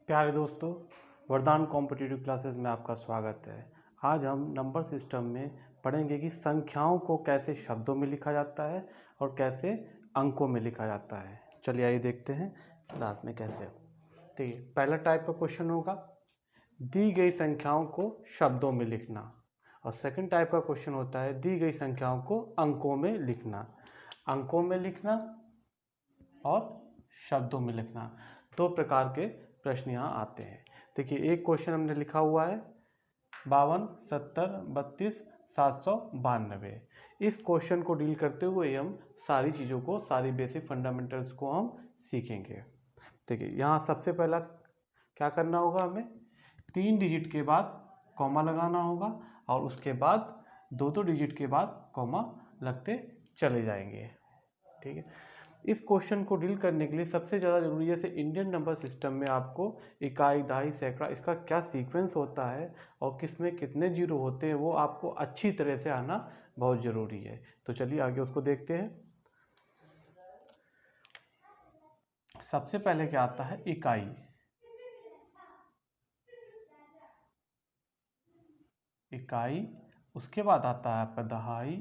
प्यारे दोस्तों, वरदान कॉम्पिटिटिव क्लासेस में आपका स्वागत है। आज हम नंबर सिस्टम में पढ़ेंगे कि संख्याओं को कैसे शब्दों में लिखा जाता है और कैसे अंकों में लिखा जाता है। चलिए आइए देखते हैं क्लास में कैसे। ठीक है, पहला टाइप का क्वेश्चन होगा दी गई संख्याओं को शब्दों में लिखना, और सेकंड टाइप का क्वेश्चन होता है दी गई संख्याओं को अंकों में लिखना। अंकों में लिखना और शब्दों में लिखना, दो प्रकार के प्रश्न यहाँ आते हैं। देखिए, एक क्वेश्चन हमने लिखा हुआ है 52, 70, 32, 792। इस क्वेश्चन को डील करते हुए हम सारी चीज़ों को, सारी बेसिक फंडामेंटल्स को हम सीखेंगे। देखिए, यहाँ सबसे पहला क्या करना होगा, हमें 3 डिजिट के बाद कॉमा लगाना होगा और उसके बाद 2-2 डिजिट के बाद कॉमा लगते चले जाएंगे। ठीक है, इस क्वेश्चन को डील करने के लिए सबसे ज़्यादा जरूरी है इंडियन नंबर सिस्टम में आपको इकाई, दहाई, सैकड़ा, इसका क्या सीक्वेंस होता है और किस में कितने जीरो होते हैं वो आपको अच्छी तरह से आना बहुत ज़रूरी है। तो चलिए आगे उसको देखते हैं। सबसे पहले क्या आता है, इकाई। इकाई, उसके बाद आता है आपका दहाई,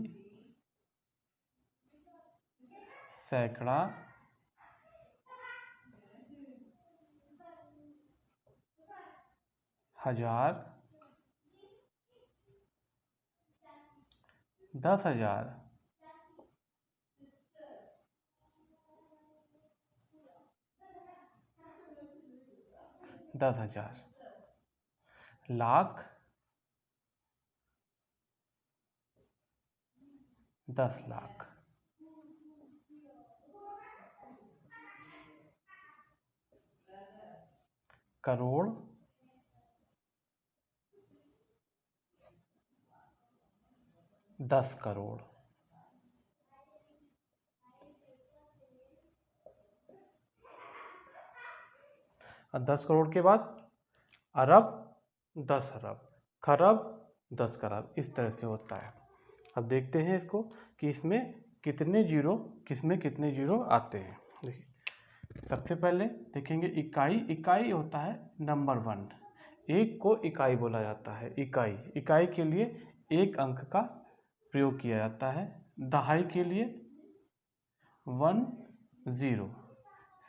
सैकड़ा, हजार, 10,000, 10,000, लाख, 10 लाख, करोड़, 10 करोड़, और 10 करोड़ के बाद अरब, 10 अरब, खरब, 10 खरब, इस तरह से होता है। अब देखते हैं इसको कि इसमें कितने जीरो, किसमें कितने जीरो आते हैं। देखिए, सबसे पहले देखेंगे इकाई। इकाई होता है नंबर 1। एक को इकाई बोला जाता है। इकाई, इकाई के लिए एक अंक का प्रयोग किया जाता है। दहाई के लिए 1 0,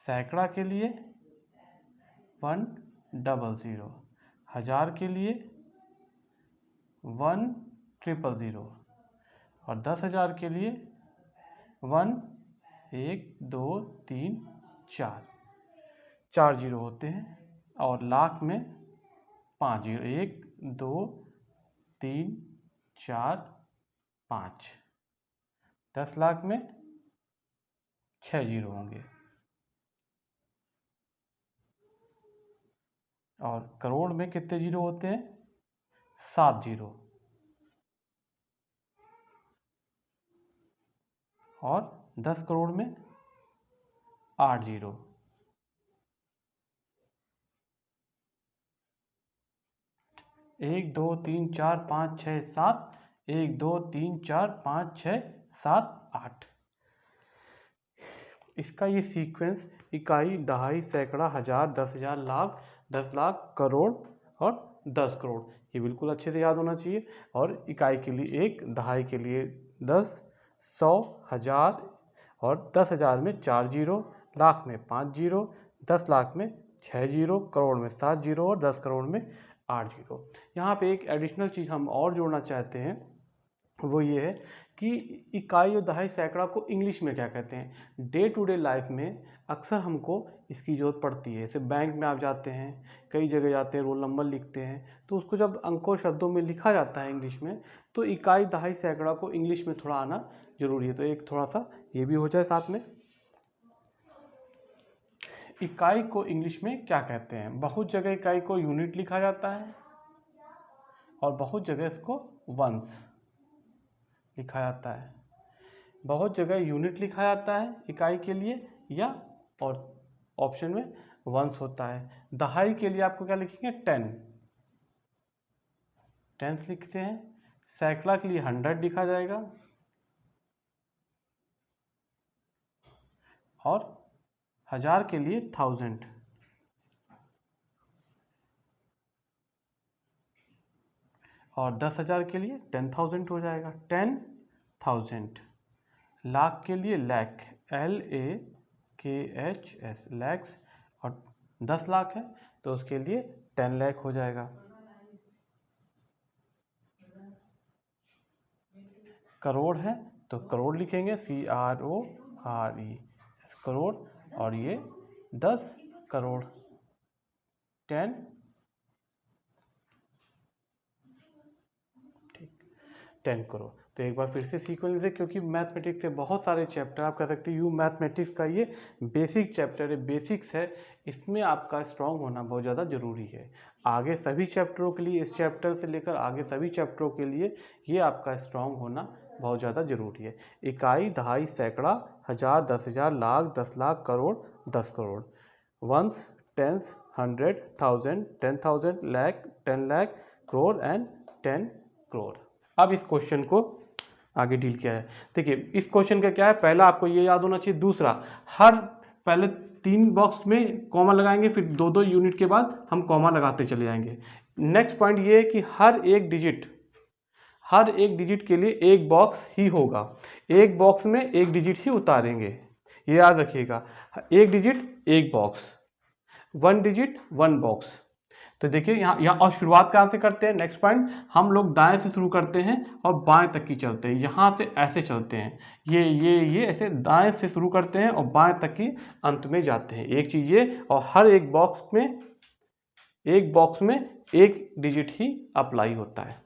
सैकड़ा के लिए 1 000, हजार के लिए 1 000 और 10,000 के लिए 1 1 2 3 4, 4 जीरो होते हैं। और लाख में 5 जीरो, 1 2 3 4 5। 10 लाख में 6 जीरो होंगे। और करोड़ में कितने जीरो होते हैं, 7 जीरो। और 10 करोड़ में 8 जीरो। एक 2 3 4 5 6 7, 1 2 3 4 5 6 7 8। इसका ये सीक्वेंस इकाई, दहाई, सैकड़ा, हजार, 10,000, लाख, 10 लाख, करोड़ और 10 करोड़, ये बिल्कुल अच्छे से याद होना चाहिए। और इकाई के लिए 1, दहाई के लिए 10, 100, हजार और 10,000 में 4 जीरो, लाख में 5 जीरो, 10 लाख में 6 जीरो, करोड़ में 7 जीरो और 10 करोड़ में 8 जीरो। यहाँ पे एक एडिशनल चीज़ हम और जोड़ना चाहते हैं, वो ये है कि इकाई और दहाई, सैकड़ा को इंग्लिश में क्या कहते हैं। डे टू डे लाइफ में अक्सर हमको इसकी ज़रूरत पड़ती है। जैसे बैंक में आप जाते हैं, कई जगह जाते हैं, रोल नंबर लिखते हैं, तो उसको जब अंकों शब्दों में लिखा जाता है इंग्लिश में, तो इकाई, दहाई, सैकड़ा को इंग्लिश में थोड़ा आना जरूरी है। तो एक थोड़ा सा ये भी हो जाए साथ में। इकाई को इंग्लिश में क्या कहते हैं। बहुत जगह इकाई को यूनिट लिखा जाता है और बहुत जगह इसको वंस लिखा जाता है। बहुत जगह यूनिट लिखा जाता है इकाई के लिए, या और ऑप्शन में वंस होता है। दहाई के लिए आपको क्या लिखेंगे, 10, टेंस लिखते हैं। सैकड़ा के लिए 100 लिखा जाएगा और हजार के लिए 1000। और 10,000 के लिए 10,000 हो जाएगा, 10,000। लाख के लिए लैख, LAKHS, लैक्स, और 10 लाख है तो उसके लिए 10 लाख हो जाएगा। करोड़ है तो करोड़ लिखेंगे, CRORE, करोड़, और ये 10 करोड़, 10, ठीक, 10 करोड़। तो एक बार फिर से सीक्वेंस है, क्योंकि मैथमेटिक्स के बहुत सारे चैप्टर, आप कह सकते हैं यू मैथमेटिक्स का ये बेसिक चैप्टर है, बेसिक्स है, इसमें आपका स्ट्रांग होना बहुत ज़्यादा ज़रूरी है। आगे सभी चैप्टरों के लिए, इस चैप्टर से लेकर आगे सभी चैप्टरों के लिए ये आपका स्ट्रांग होना बहुत ज़्यादा ज़रूरी है। इकाई, दहाई, सैकड़ा, हज़ार, 10,000, lakh, 10 lakh, crore, 10 crore, ones, tens, 100, 1000, 10,000, lakh, 10 lakh, crore and 10 crore. अब इस क्वेश्चन को आगे डील किया है। देखिए इस क्वेश्चन का क्या है, पहला आपको ये याद होना चाहिए, दूसरा हर पहले 3 बॉक्स में कॉमा लगाएंगे, फिर 2-2 यूनिट के बाद हम कॉमा लगाते चले जाएंगे। नेक्स्ट पॉइंट ये है कि हर एक डिजिट के लिए एक बॉक्स ही होगा, एक बॉक्स में एक डिजिट ही उतारेंगे, ये याद रखिएगा, एक डिजिट एक बॉक्स, 1 डिजिट 1 बॉक्स। तो देखिए यहाँ और शुरुआत कहाँ से करते हैं, नेक्स्ट पॉइंट, हम लोग दाएं से शुरू करते हैं और बाएं तक की चलते हैं, यहाँ से ऐसे चलते हैं, ये ऐसे दाएं से शुरू करते हैं और बाएं तक की अंत में जाते हैं, एक चीज ये, और हर एक बॉक्स में एक डिजिट ही अप्लाई होता है।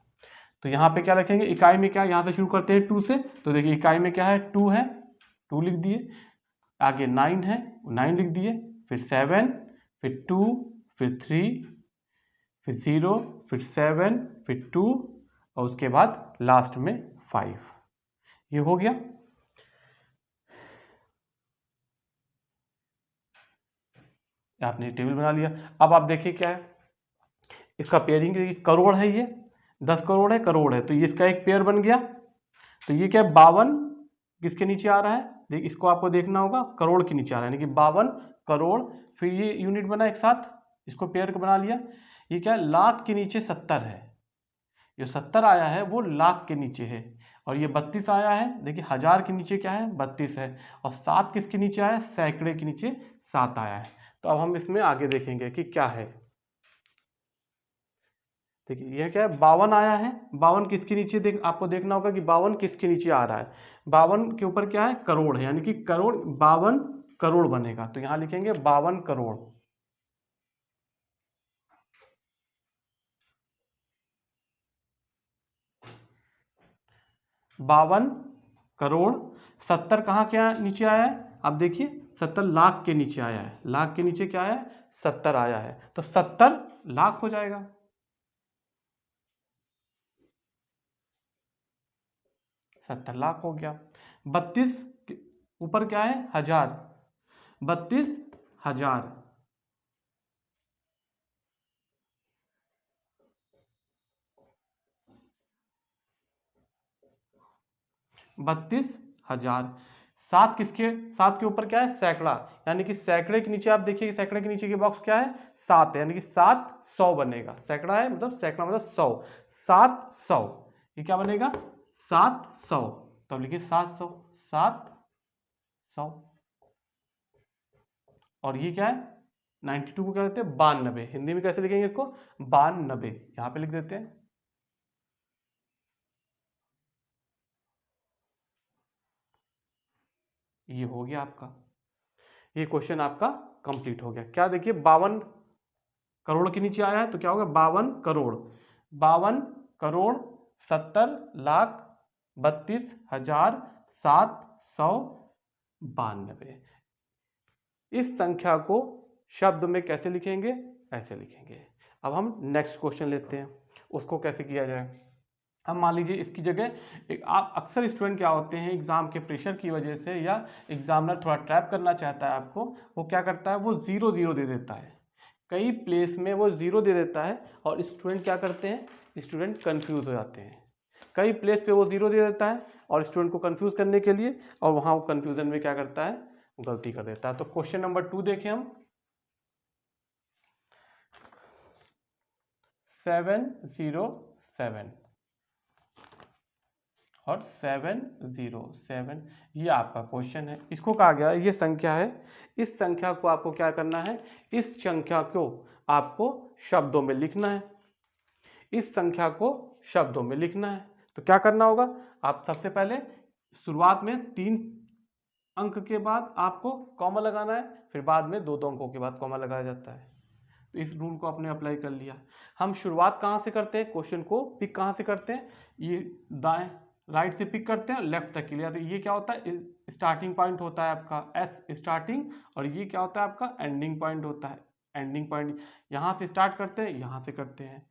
तो यहाँ पे क्या लिखेंगे, इकाई में क्या, यहाँ से शुरू करते हैं 2 से, तो देखिए इकाई में क्या है, 2 है, 2 लिख दिए, आगे 9 है, 9 लिख दिए, फिर 7, फिर 2, फिर 3, फिर 0, फिर 7, फिर 2, और उसके बाद लास्ट में 5। ये हो गया। आपने टेबल बना लिया। अब आप देखिए क्या है, इसका पेयरिंग, करोड़ है, ये 10 करोड़ है, तो ये इसका एक पेयर बन गया। तो ये क्या है, 52 किसके नीचे आ रहा है, देख इसको आपको देखना होगा, करोड़ के नीचे आ रहा है, यानी कि 52 करोड़, फिर ये यूनिट बना एक साथ, इसको पेयर को बना लिया। ये क्या है, लाख के नीचे 70 है, जो 70 आया है वो लाख के नीचे है, और ये 32 आया है, देखिए हज़ार के नीचे क्या है, 32 है, और 7 किसके नीचे आया है, सैकड़े के नीचे 7 आया है। तो अब हम इसमें आगे देखेंगे कि क्या है। देखिए यह क्या है, 52 आया है, 52 किसके नीचे, आपको देखना होगा कि 52 किसके नीचे आ रहा है, 52 के ऊपर क्या है, करोड़ है, यानी कि करोड़, 52 करोड़ बनेगा, तो यहां लिखेंगे 52 करोड़। बावन करोड़, 70 कहाँ क्या नीचे आया है, अब देखिए 70 लाख के नीचे आया है, लाख के नीचे क्या आया है, 70 आया है, तो 70 लाख हो जाएगा, 70 लाख हो गया। 32 ऊपर क्या है, हजार, 32,000, 32,000। 7 किसके, 7 के ऊपर क्या है, सैकड़ा, यानी कि सैकड़े के नीचे आप देखिए, सैकड़े के नीचे के बॉक्स क्या है, 7 है, यानी कि 700 बनेगा, सैकड़ा है मतलब सैकड़ा मतलब 100, 700, ये क्या बनेगा, 700, तब लिखिए 700, 700। और ये क्या है, 92 को क्या कहते हैं, 92, हिंदी में कैसे लिखेंगे इसको, 92, यहां पे लिख देते हैं। ये हो गया आपका, ये क्वेश्चन आपका कंप्लीट हो गया। क्या देखिए, 52 करोड़ के नीचे आया है, तो क्या होगा, 52 करोड़, 52 करोड़ 70 लाख 32,792। इस संख्या को शब्द में कैसे लिखेंगे, ऐसे लिखेंगे। अब हम नेक्स्ट क्वेश्चन लेते हैं, उसको कैसे किया जाए। अब मान लीजिए इसकी जगह एक, आप अक्सर स्टूडेंट क्या होते हैं, एग्जाम के प्रेशर की वजह से या एग्जामिनर थोड़ा ट्रैप करना चाहता है आपको, वो क्या करता है, वो 0 0 दे देता है, कई प्लेस में वो 0 दे देता है, और स्टूडेंट क्या करते हैं, स्टूडेंट कंफ्यूज हो जाते हैं, कई प्लेस पे वो 0 दे देता है और स्टूडेंट को कंफ्यूज करने के लिए, और वहां वो कंफ्यूजन में क्या करता है, गलती कर देता है। तो क्वेश्चन नंबर 2 देखें हम, 7,0,7,000 7 और 707, ये आपका क्वेश्चन है। इसको कहा गया ये संख्या है, इस संख्या को आपको क्या करना है, इस संख्या को आपको शब्दों में लिखना है, इस संख्या को शब्दों में लिखना है। तो क्या करना होगा, आप सबसे पहले शुरुआत में 3 अंक के बाद आपको कॉमा लगाना है, फिर बाद में 2 अंकों के बाद कॉमा लगाया जाता है। तो इस रूल को आपने अप्लाई कर लिया। हम शुरुआत कहाँ से करते हैं, क्वेश्चन को पिक कहाँ से करते हैं, ये दाएं राइट से पिक करते हैं लेफ्ट तक के लिए। तो ये क्या होता है, स्टार्टिंग पॉइंट होता है आपका एस स्टार्टिंग, और ये क्या होता है आपका एंडिंग पॉइंट होता है, एंडिंग पॉइंट। यहाँ से स्टार्ट करते हैं, यहाँ से करते हैं।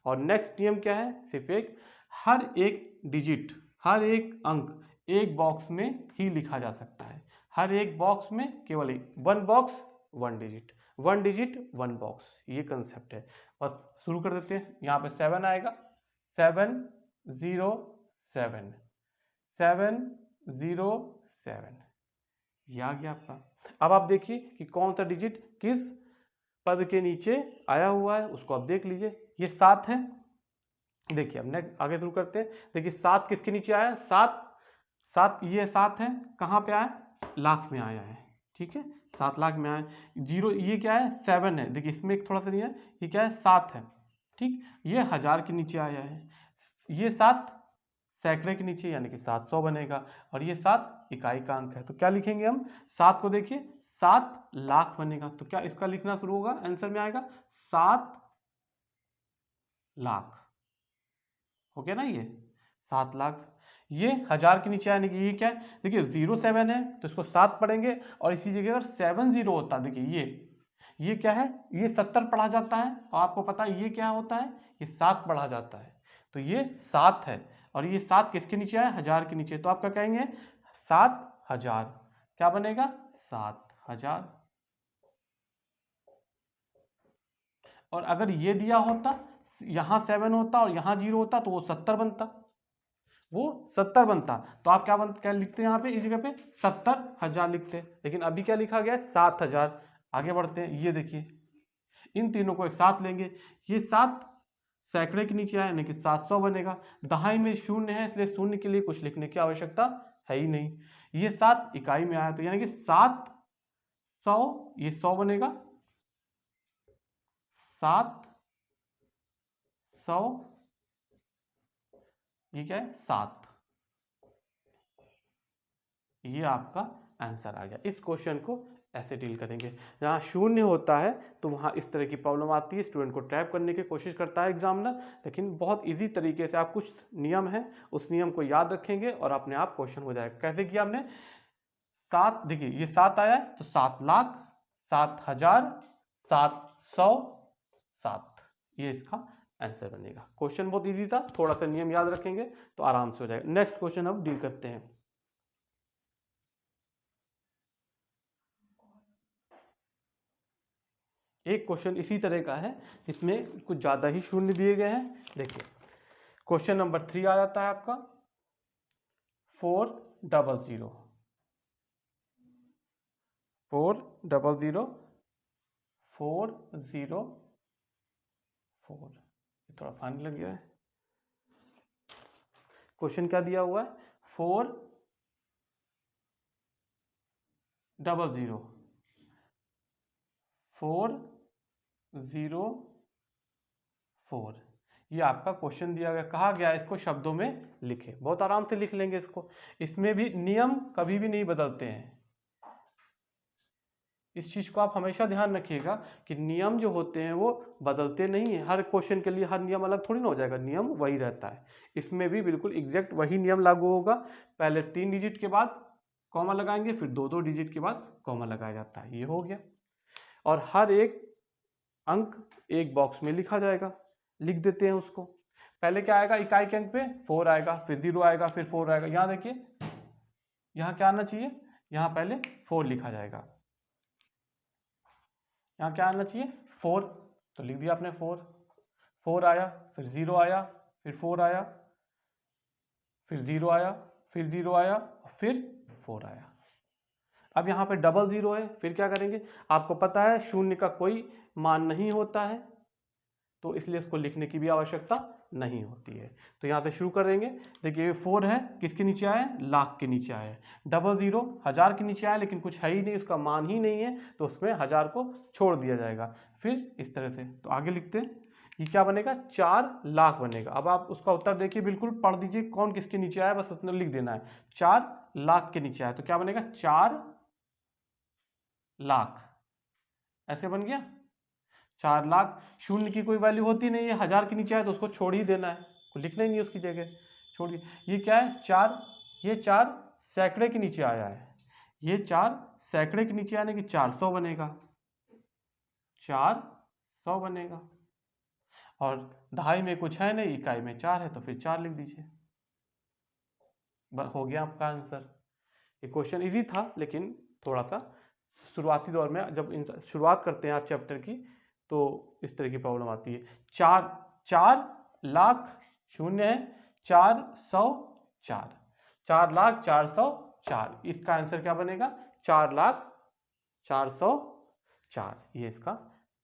और नेक्स्ट नियम क्या है, सिर्फ एक, हर एक डिजिट, हर एक अंक एक बॉक्स में ही लिखा जा सकता है। हर एक बॉक्स में केवल एक, 1 बॉक्स 1 डिजिट, 1 डिजिट 1 बॉक्स, ये कंसेप्ट है। और शुरू कर देते हैं। यहाँ पे 7 आएगा, 707, 707, ये आ गया आपका। अब आप देखिए कि कौन सा डिजिट किस पद के नीचे आया हुआ है, उसको आप देख लीजिए। ये 7 है, देखिए अब नेक्स्ट आगे शुरू करते हैं। देखिए 7 किसके नीचे आया, 7 ये 7 है, कहाँ पे आया, लाख में आया है, ठीक है, 7 लाख में आया। 0 ये क्या है, 7 है, देखिए इसमें एक थोड़ा सा नहीं है, ये क्या है, 7 है, ठीक। ये 1000 के नीचे आया है, ये 7 सैकड़े के नीचे यानी कि 700 बनेगा, और ये 7 इकाई का अंक है। तो क्या लिखेंगे हम, 7 को देखिए 7 लाख बनेगा। तो क्या इसका लिखना शुरू होगा, आंसर में आएगा 7 लाख, हो गया ना, ये 7 लाख। ये 1000 के नीचे आने की, ये क्या है, देखिए 07 है तो इसको 7 पढ़ेंगे, और इसी जगह अगर 70 होता, देखिए ये क्या है, ये 70 पढ़ा जाता है, और आपको पता है ये क्या होता है, ये 7 पढ़ा जाता है। तो ये 7 है, और ये 7 किसके नीचे आया, 1000 के नीचे। तो आप क्या कहेंगे, 7000, क्या बनेगा, 7000। और अगर ये दिया होता, यहाँ 7 होता और यहाँ 0 होता, तो वो 70 बनता, वो 70 बनता। तो आप क्या लिखते हैं यहाँ पे, इस जगह पे 70,000 लिखते हैं। लेकिन अभी क्या लिखा गया है, 7000। आगे बढ़ते हैं, ये देखिए इन तीनों को एक साथ लेंगे, ये 7 सैकड़े के नीचे आया यानी कि 700 बनेगा। दहाई में शून्य है, इसलिए शून्य के लिए कुछ लिखने की आवश्यकता है ही नहीं। ये 7 इकाई में आया, तो यानी कि 700, ये 100 बनेगा, 700, ये क्या है, 7। ये आपका आंसर आ गया। इस क्वेश्चन को ऐसे डील करेंगे। जहाँ शून्य होता है तो वहाँ इस तरह की प्रॉब्लम आती है, स्टूडेंट को ट्रैप करने की कोशिश करता है एग्जामिनर, लेकिन बहुत इजी तरीके से आप, कुछ नियम है उस नियम को याद रखेंगे और अपने आप क्वेश्चन हो जाएगा। कैसे किया हमने, 7, देखिए ये 7 आया तो 7 लाख, 7000, 700, 7, ये इसका आंसर बनेगा। क्वेश्चन बहुत इजी था, थोड़ा सा नियम याद रखेंगे तो आराम से हो जाएगा। नेक्स्ट क्वेश्चन अब डील करते हैं। एक क्वेश्चन इसी तरह का है, इसमें कुछ ज़्यादा ही शून्य दिए गए हैं। देखिए क्वेश्चन नंबर 3 आ जाता है आपका 400, 400, 404, थोड़ा फानी लग गया है। क्वेश्चन क्या दिया हुआ है, 400, 404, ये आपका क्वेश्चन दिया गया, कहा गया इसको शब्दों में लिखे। बहुत आराम से लिख लेंगे इसको, इसमें भी नियम कभी भी नहीं बदलते हैं। इस चीज को आप हमेशा ध्यान रखिएगा कि नियम जो होते हैं वो बदलते नहीं है। हर क्वेश्चन के लिए हर नियम अलग थोड़ी ना हो जाएगा, नियम वही रहता है। इसमें भी बिल्कुल एग्जैक्ट वही नियम लागू होगा। पहले 3 डिजिट के बाद कॉमा लगाएंगे, फिर 2 डिजिट के बाद कॉमा लगाया जाता है, ये हो गया। और हर एक अंक एक बॉक्स में लिखा जाएगा, लिख देते हैं उसको। पहले क्या आएगा, इकाई के अंक पे 4 आएगा, फिर 0 आएगा, फिर 4 आएगा। यहाँ देखिए, यहाँ क्या आना चाहिए, यहाँ पहले 4 लिखा जाएगा, यहाँ क्या आना चाहिए 4, तो लिख दिया आपने 4। 4 आया, फिर 0 आया, फिर 4 आया, फिर 0 आया, फिर 0 आया, फिर 4 आया। अब यहाँ पे 00 है, फिर क्या करेंगे, आपको पता है शून्य का कोई मान नहीं होता है, तो इसलिए इसको लिखने की भी आवश्यकता नहीं होती है। तो यहाँ से शुरू करेंगे। देखिए 4 है, किसके नीचे आया है, लाख के नीचे आया है। 00 1000 के नीचे आया, लेकिन कुछ है ही नहीं, उसका मान ही नहीं है, तो उसमें 1000 को छोड़ दिया जाएगा। फिर इस तरह से, तो आगे लिखते हैं, ये क्या बनेगा, 4 लाख बनेगा। अब आप उसका उत्तर देखिए, बिल्कुल पढ़ दीजिए कौन किसके नीचे आया, बस उतना लिख देना है। 4 लाख के नीचे आया तो क्या बनेगा, 4 लाख, ऐसे बन गया 4 लाख। शून्य की कोई वैल्यू होती नहीं है, 1000 के नीचे आया तो उसको छोड़ ही देना है, को लिखना ही नहीं है उसकी जगह, छोड़ दिए। ये क्या है, 4, ये 4 सैकड़े के नीचे आया है, ये 4 सैकड़े के नीचे आने की 400 बनेगा, 400 बनेगा। और दहाई में कुछ है नहीं, इकाई में 4 है, तो फिर 4 लिख दीजिए, हो गया आपका आंसर। ये क्वेश्चन इजी था, लेकिन थोड़ा सा शुरुआती दौर में जब शुरुआत करते हैं आप चैप्टर की, तो इस तरह की प्रॉब्लम आती है। 4 लाख शून्य है, 404, 4,04,004, इसका आंसर क्या बनेगा, 4,04,004, ये इसका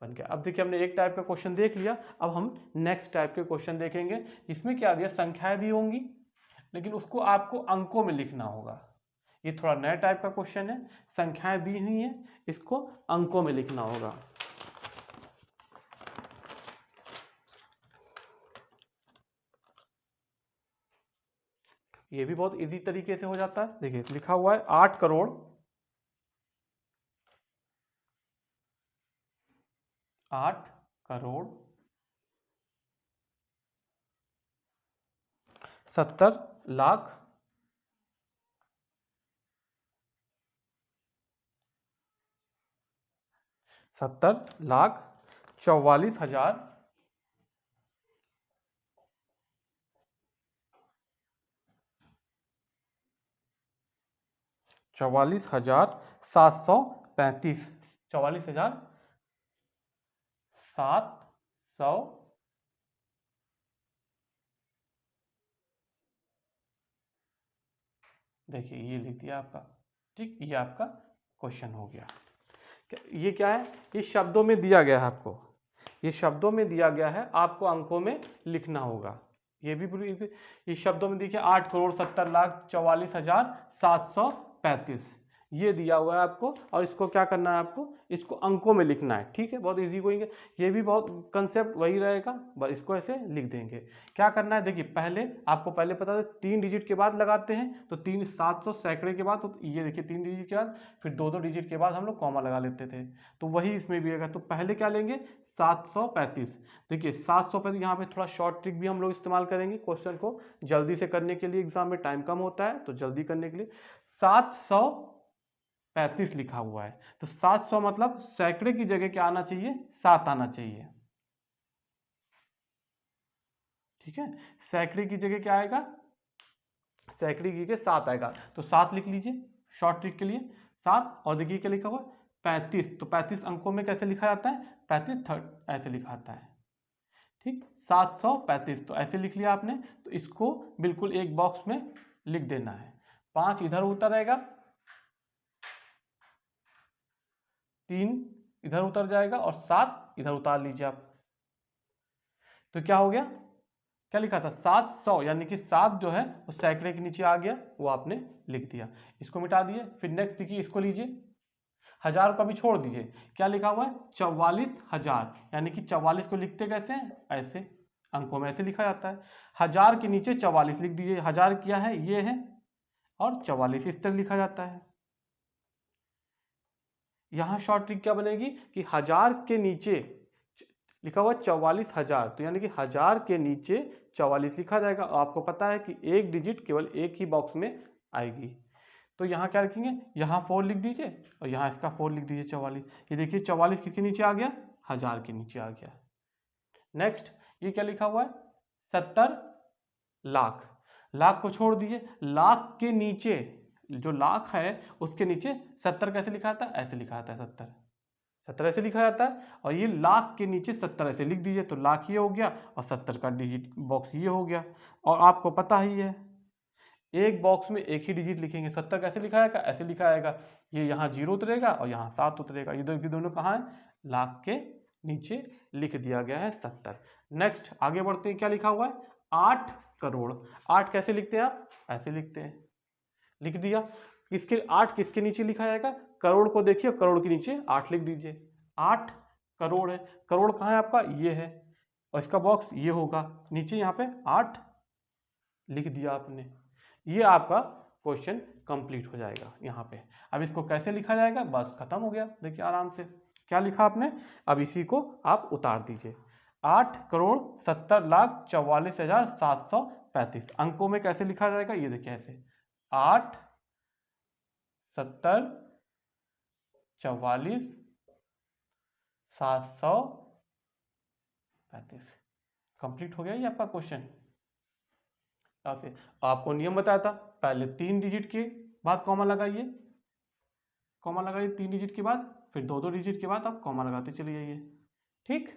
बन गया। अब देखिए हमने एक टाइप का क्वेश्चन देख लिया, अब हम नेक्स्ट टाइप के क्वेश्चन देखेंगे। इसमें क्या दिया, संख्याएं दी होंगी, लेकिन उसको आपको अंकों में लिखना होगा। ये थोड़ा नया टाइप का क्वेश्चन है, संख्याएं दी हुई हैं, इसको अंकों में लिखना होगा। ये भी बहुत इजी तरीके से हो जाता है। देखिए लिखा हुआ है 8 करोड़ 70 लाख 44,000 44,735, 44,700, देखिए ये लिख दिया आपका, ठीक, ये आपका क्वेश्चन हो गया। ये क्या है, ये शब्दों में दिया गया है आपको, ये शब्दों में दिया गया है, आपको अंकों में लिखना होगा। ये भी ये शब्दों में देखिए 8,70,44,735, ये दिया हुआ है आपको, और इसको क्या करना है आपको, इसको अंकों में लिखना है, ठीक है, बहुत इजी होएंगे। ये भी बहुत कंसेप्ट वही रहेगा, बस इसको ऐसे लिख देंगे। क्या करना है, देखिए पहले आपको पहले पता है 3 डिजिट के बाद लगाते हैं, तो 3 700 सैकड़े के बाद, तो ये देखिए 3 डिजिट के बाद, फिर 2 डिजिट के बाद हम लोग कॉमा लगा लेते थे, तो वही इसमें भी आएगा। तो पहले क्या लेंगे, 735। देखिए 735, यहाँ पे थोड़ा शॉर्ट ट्रिक भी हम लोग इस्तेमाल करेंगे क्वेश्चन को जल्दी से करने के लिए, एग्जाम में टाइम कम होता है तो जल्दी करने के लिए 735 लिखा हुआ है, तो 700 मतलब सैकड़े की जगह क्या आना चाहिए, 7 आना चाहिए, ठीक है। सैकड़े की जगह क्या आएगा, सैकड़े की जगह 7 आएगा, तो 7 लिख लीजिए शॉर्ट ट्रिक के लिए 7। और देखिए क्या लिखा हुआ है, 35, तो 35 अंकों में कैसे लिखा जाता है, 35 थर्ड ऐसे लिखा जाता है, ठीक। 735 तो ऐसे लिख लिया आपने, तो इसको बिल्कुल एक बॉक्स में लिख देना है। 5 इधर उतर जाएगा, 3 इधर उतर जाएगा, और 7 इधर उतार लीजिए आप, तो क्या हो गया, क्या लिखा था 700, यानी कि 7 जो है वो सैकड़े के नीचे आ गया, वो आपने लिख दिया, इसको मिटा दिए। फिर नेक्स्ट देखिए, इसको लीजिए, 1000 को भी छोड़ दीजिए, क्या लिखा हुआ है 44,000, यानी कि 44 को लिखते कैसे हैं, ऐसे अंकों में ऐसे लिखा जाता है। 1000 के नीचे 44 लिख दीजिए, 1000 क्या है, ये है, और 44 इस तरह लिखा जाता है। यहां शॉर्ट ट्रिक क्या बनेगी कि 1000 के नीचे लिखा हुआ 44,000, तो यानी कि 1000 के नीचे 44 लिखा जाएगा। आपको पता है कि एक डिजिट केवल एक ही बॉक्स में आएगी, तो यहाँ क्या रखेंगे, यहाँ 4 लिख दीजिए, और यहाँ इसका 4 लिख दीजिए 44। ये देखिए 44 किसके नीचे आ गया, 1000 के नीचे आ गया। नेक्स्ट ये क्या लिखा हुआ है, 70 लाख, लाख को छोड़ दीजिए, लाख के नीचे जो लाख है उसके नीचे 70 कैसे लिखा जाता है, ऐसे लिखा जाता है, 70 ऐसे लिखा जाता है। और ये लाख के नीचे 70 ऐसे लिख दीजिए, तो लाख ये हो गया, और 70 का डिजिट बॉक्स ये हो गया। और आपको पता ही है, एक बॉक्स में एक ही डिजिट लिखेंगे, 70 कैसे लिखा जाएगा, ऐसे लिखा जाएगा, ये यहाँ 0 उतरेगा और यहाँ 7 उतरेगा, ये दोनों कहाँ है, लाख के नीचे लिख दिया गया है 70। नेक्स्ट आगे बढ़ते हैं, क्या लिखा हुआ है 8 करोड़। 8 कैसे लिखते हैं आप, ऐसे लिखते हैं, लिख दिया। किसके 8 किसके नीचे लिखा जाएगा, करोड़ को देखिए, करोड़ के नीचे 8 लिख दीजिए। 8 करोड़ है, करोड़ कहाँ है आपका, ये है, और इसका बॉक्स ये होगा, नीचे यहाँ पे 8 लिख दिया आपने। ये आपका क्वेश्चन कंप्लीट हो जाएगा यहाँ पे। अब इसको कैसे लिखा जाएगा, बस खत्म हो गया। देखिए आराम से क्या लिखा आपने, अब इसी को आप उतार दीजिए। 8,70,44,735 अंकों में कैसे लिखा जाएगा, ये देखिए ऐसे 8 70 44 735 कंप्लीट हो गया ये आपका क्वेश्चन। आपको नियम बताया था, पहले 3 डिजिट के बाद कॉमा लगाइए, कॉमा लगाइए 3 डिजिट के बाद, फिर 2-2 डिजिट के बाद आप कॉमा लगाते चले जाइए। ठीक,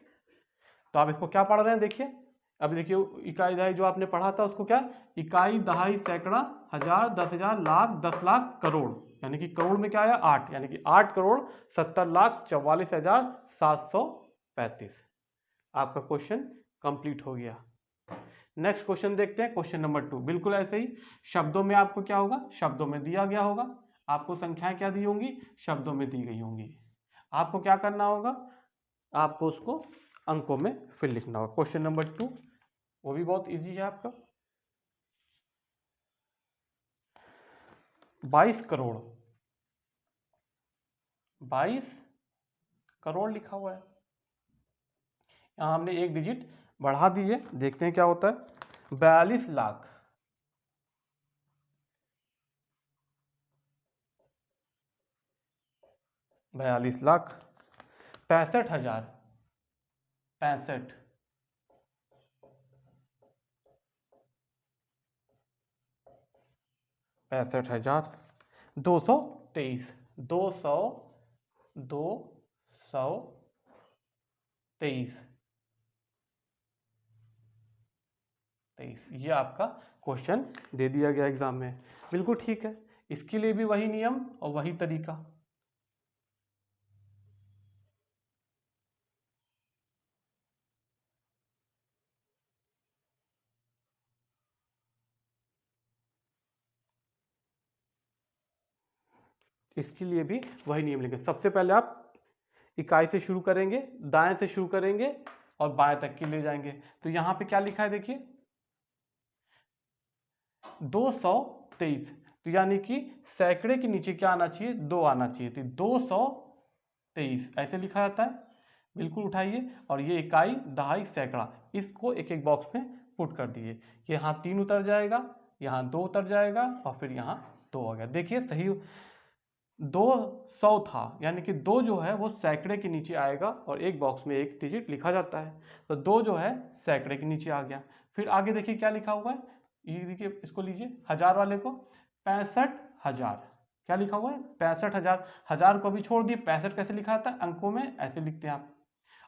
तो आप इसको क्या पढ़ रहे हैं देखिए। अब देखिए इकाई दहाई जो आपने पढ़ा था उसको क्या, इकाई दहाई सैकड़ा हजार 10,000 लाख 10 लाख करोड़, यानी कि करोड़ में क्या आया 8, यानी कि 8,70,44,735 आपका क्वेश्चन कंप्लीट हो गया। नेक्स्ट क्वेश्चन देखते हैं, क्वेश्चन नंबर 2 बिल्कुल ऐसे ही शब्दों में आपको क्या होगा, शब्दों में दिया गया होगा, आपको संख्याएं क्या दी होंगी, शब्दों में दी गई होंगी। आपको क्या करना होगा, आपको उसको अंकों में फिर लिखना होगा। क्वेश्चन नंबर 2 वो भी बहुत इजी है आपका। 22 करोड़, 22 करोड़ लिखा हुआ है, यहाँ हमने एक डिजिट बढ़ा दी है, देखते हैं क्या होता है। 42 लाख, 42 लाख 65,000 65 65,000 223 223 ये आपका क्वेश्चन दे दिया गया एग्जाम में। बिल्कुल ठीक है, इसके लिए भी वही नियम और वही तरीका। इसके लिए भी वही नियम लेंगे। सबसे पहले आप इकाई से शुरू करेंगे, दाएं से शुरू करेंगे और बाएं तक के ले जाएंगे। तो यहाँ पे क्या लिखा है देखिए 223, तो यानी कि सैकड़े के नीचे क्या आना चाहिए, 2 आना चाहिए, तो 223 ऐसे लिखा जाता है। बिल्कुल उठाइए, और ये इकाई दहाई सैकड़ा, इसको एक एक बॉक्स में पुट कर दिए। यहाँ 3 उतर जाएगा, यहाँ 2 उतर जाएगा, और फिर यहाँ 2 आ गया। देखिए सही 200 था, यानी कि 2 जो है वो सैकड़े के नीचे आएगा, और एक बॉक्स में एक डिजिट लिखा जाता है, तो 2 जो है सैकड़े के नीचे आ गया। फिर आगे देखिए क्या लिखा हुआ है, ये देखिए, इसको लीजिए हजार वाले को, 65,000 क्या लिखा हुआ है 65,000, हजार को भी छोड़ दिए, 65 कैसे लिखा जाता है, अंकों में ऐसे लिखते हैं आप।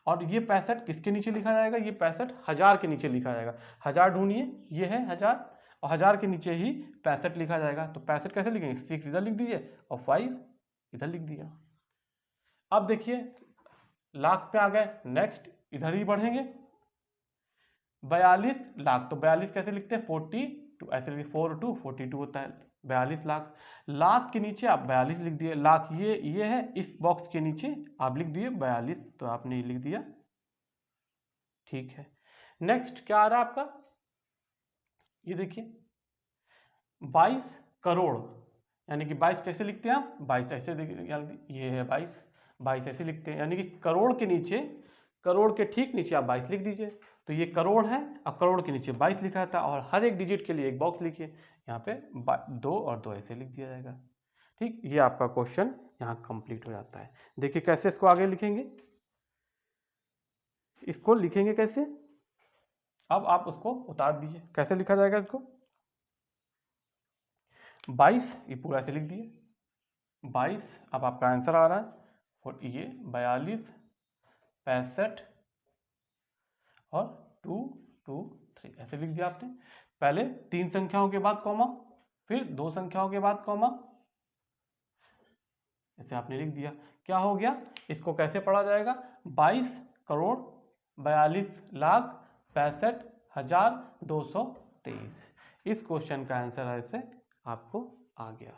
और ये 65 किसके नीचे लिखा जाएगा, ये 65 हजार के नीचे लिखा जाएगा। हजार ढूंढिए, ये है हजार, और हजार के नीचे ही 65 लिखा जाएगा। तो 65 कैसे लिखेंगे, 6 इधर लिख दीजिए और 5 इधर लिख दिया। अब देखिए लाख पे आ गए, नेक्स्ट इधर ही बढ़ेंगे, 42 लाख, तो 42 कैसे लिखते हैं 42, ऐसे लिखिए 4 2 42 होता है 42 लाख। लाख के नीचे आप 42 लिख दिए, लाख ये है, इस बॉक्स के नीचे आप लिख दिए 42, तो आपने ये लिख दिया, ठीक है। नेक्स्ट क्या आ रहा है आपका, ये देखिए 22 करोड़, यानी कि 22 कैसे लिखते हैं आप, 22 ऐसे ये है 22 ऐसे लिखते हैं, यानी कि करोड़ के नीचे, करोड़ के ठीक नीचे आप 22 लिख दीजिए। तो ये करोड़ है, अब करोड़ के नीचे 22 लिखा था, और हर एक डिजिट के लिए एक बॉक्स लिखिए, यहाँ पे 2 और 2 ऐसे लिख दिया जाएगा। ठीक, ये आपका क्वेश्चन यहाँ कंप्लीट हो जाता है। देखिए कैसे इसको आगे लिखेंगे, इसको लिखेंगे कैसे, अब आप उसको उतार दीजिए, कैसे लिखा जाएगा इसको, 22 ये पूरा ऐसे लिख दिए 22, अब आपका आंसर आ रहा है, और ये 42 65 और 2 2 3 ऐसे लिख दिया आपने। पहले 3 संख्याओं के बाद कॉमा, फिर 2 संख्याओं के बाद कॉमा, ऐसे आपने लिख दिया। क्या हो गया, इसको कैसे पढ़ा जाएगा, 22 करोड़ 42,65,223। इस क्वेश्चन का आंसर ऐसे आपको आ गया।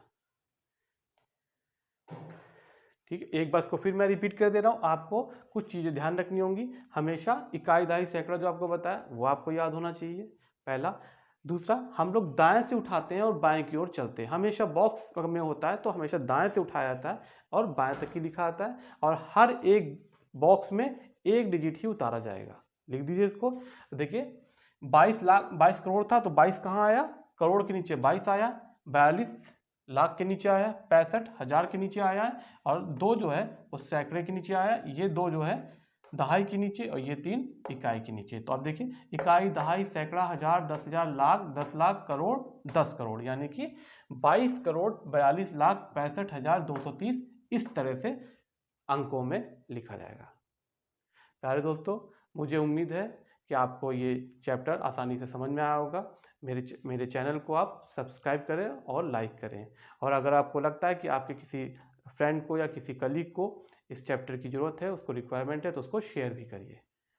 ठीक है, एक बार इसको फिर मैं रिपीट कर दे रहा हूँ। आपको कुछ चीज़ें ध्यान रखनी होंगी। हमेशा इकाई, दहाई, सैकड़ा जो आपको बताया वो आपको याद होना चाहिए, पहला। दूसरा, हम लोग दाएं से उठाते हैं और बाएं की ओर चलते हैं। हमेशा बॉक्स में होता है तो हमेशा दाएं से उठाया जाता है और बाएं तक ही लिखा आता है, और हर एक बॉक्स में एक डिजिट ही उतारा जाएगा। लिख दीजिए इसको। देखिए 22 करोड़ था तो 22 कहाँ आया, करोड़ के नीचे 22 आया, 42 लाख के नीचे आया, 65,000 के नीचे आया है, और 2 जो है वो सैकड़े के नीचे आया, ये 2 जो है दहाई के नीचे, और ये 3 इकाई के नीचे। तो अब देखिए इकाई, दहाई, सैकड़ा, हजार, 10,000, लाख, 10 लाख, करोड़, 10 करोड़, यानी कि 22,42,65,230 इस तरह से अंकों में लिखा जाएगा। प्यारे दोस्तों, मुझे उम्मीद है कि आपको ये चैप्टर आसानी से समझ में आया होगा। मेरे चैनल को आप सब्सक्राइब करें और लाइक करें, और अगर आपको लगता है कि आपके किसी फ्रेंड को या किसी कलीग को इस चैप्टर की ज़रूरत है, उसको रिक्वायरमेंट है, तो उसको शेयर भी करिए।